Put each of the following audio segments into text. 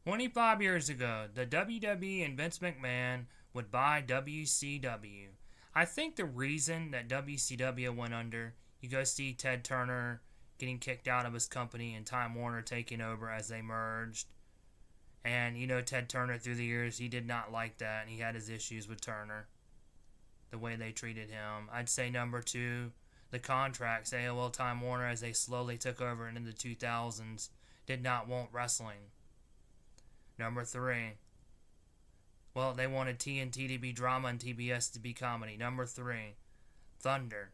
25 years ago, the WWE and Vince McMahon would buy WCW. I think the reason that WCW went under, you go see Ted Turner getting kicked out of his company and Time Warner taking over as they merged. And Ted Turner through the years, he did not like that, and he had his issues with Turner, the way they treated him. I'd say number two, the contracts. AOL Time Warner, as they slowly took over into the 2000s, did not want wrestling. Number three, well, they wanted TNT to be drama and TBS to be comedy. Number three, Thunder.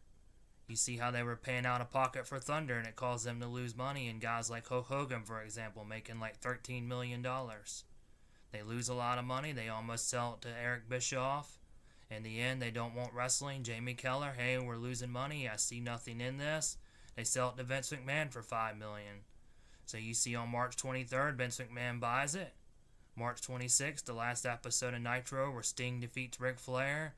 You see how they were paying out of pocket for Thunder, and it caused them to lose money. And guys like Hulk Hogan, for example, making like $13 million. They lose a lot of money. They almost sell it to Eric Bischoff. In the end, they don't want wrestling. Jamie Keller, hey, we're losing money. I see nothing in this. They sell it to Vince McMahon for $5 million. So you see on March 23rd, Vince McMahon buys it. March 26th, the last episode of Nitro, where Sting defeats Ric Flair,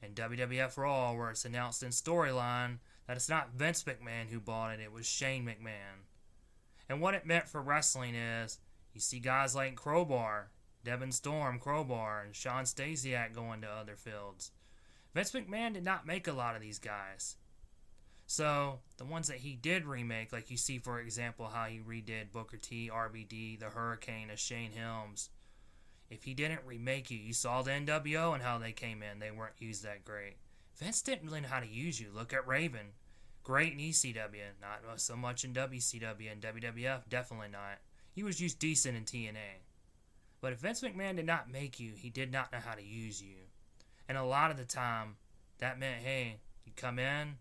and WWF Raw, where it's announced in storyline that it's not Vince McMahon who bought it, it was Shane McMahon. And what it meant for wrestling is, you see guys like Crowbar, Devin Storm, Crowbar, and Sean Stasiak going to other fields. Vince McMahon did not make a lot of these guys. So, the ones that he did remake, like you see, for example, how he redid Booker T, RVD, the Hurricane as Shane Helms. If he didn't remake you saw the NWO and how they came in. They weren't used that great. Vince didn't really know how to use you. Look at Raven. Great in ECW. Not so much in WCW and WWF. Definitely not. He was used decent in TNA. But if Vince McMahon did not make you, he did not know how to use you. And a lot of the time, that meant, hey, you come in,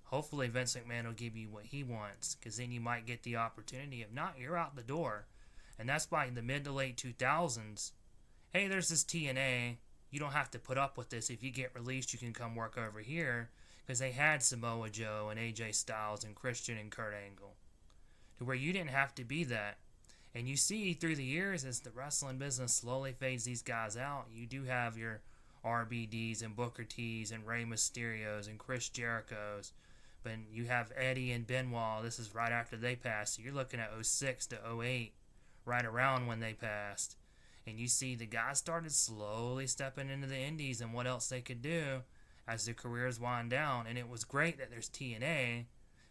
hopefully Vince McMahon will give you what he wants, because then you might get the opportunity. If not, you're out the door. And that's by the mid to late 2000s. Hey, there's this TNA. You don't have to put up with this. If you get released, you can come work over here. Because they had Samoa Joe and AJ Styles and Christian and Kurt Angle. To where you didn't have to be that. And you see through the years, as the wrestling business slowly fades these guys out, you do have your RBDs and Booker T's and Rey Mysterios and Chris Jericho's. But you have Eddie and Benoit. This is right after they passed. So you're looking at 06 to 08. Right around when they passed. And you see the guys started slowly stepping into the indies and what else they could do as their careers wind down. And it was great that there's TNA,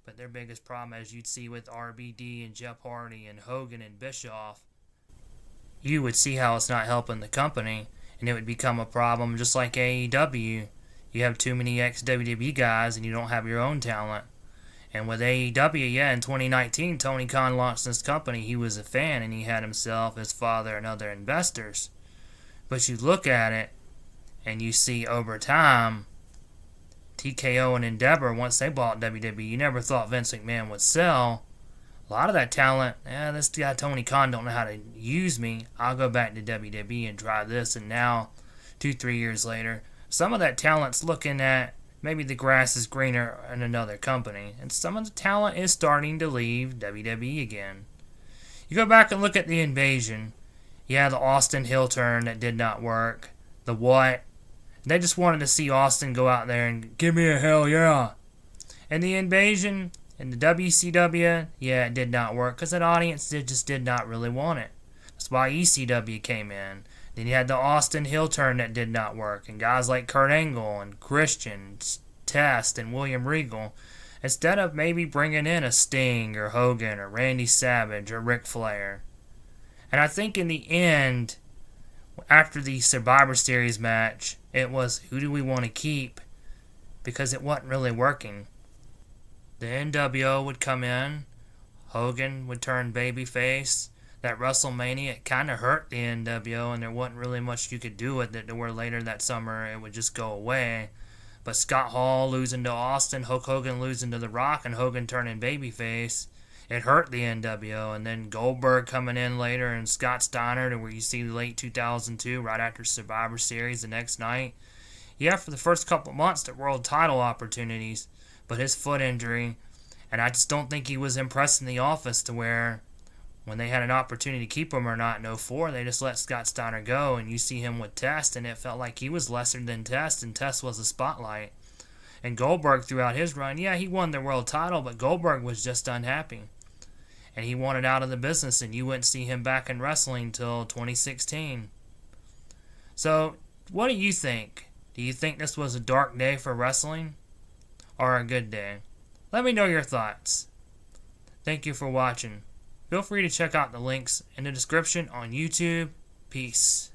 but their biggest problem, as you'd see with RBD and Jeff Hardy and Hogan and Bischoff, you would see how it's not helping the company, and it would become a problem just like AEW. You have too many ex-WWE guys and you don't have your own talent. And with AEW, in 2019, Tony Khan launched this company. He was a fan, and he had himself, his father, and other investors. But you look at it, and you see over time, TKO and Endeavor, once they bought WWE, you never thought Vince McMahon would sell. A lot of that talent, this guy Tony Khan don't know how to use me. I'll go back to WWE and try this. And now, 2-3 years later, some of that talent's looking at, maybe the grass is greener in another company. And some of the talent is starting to leave WWE again. You go back and look at the Invasion. Yeah, the Austin heel turn that did not work. The what? They just wanted to see Austin go out there and give me a hell yeah. And the Invasion and the WCW, it did not work because that audience just did not really want it. That's why ECW came in. Then you had the Austin heel turn that did not work. And guys like Kurt Angle and Christian, Test, and William Regal, instead of maybe bringing in a Sting or Hogan or Randy Savage or Ric Flair. And I think in the end, after the Survivor Series match, it was, who do we want to keep? Because it wasn't really working. The NWO would come in. Hogan would turn babyface. That WrestleMania, it kind of hurt the NWO, and there wasn't really much you could do with it, to where later that summer it would just go away. But Scott Hall losing to Austin, Hulk Hogan losing to The Rock, and Hogan turning babyface, it hurt the NWO. And then Goldberg coming in later, and Scott Steiner, to where you see late 2002, right after Survivor Series the next night. For the first couple months, the world title opportunities, but his foot injury, and I just don't think he was impressed in the office, to where when they had an opportunity to keep him or not in '04, they just let Scott Steiner go, and you see him with Test, and it felt like he was lesser than Test, and Test was the spotlight. And Goldberg, throughout his run, he won the world title, but Goldberg was just unhappy. and he wanted out of the business, and you wouldn't see him back in wrestling till 2016. So, what do you think? Do you think this was a dark day for wrestling, or a good day? Let me know your thoughts. Thank you for watching. Feel free to check out the links in the description on YouTube. Peace.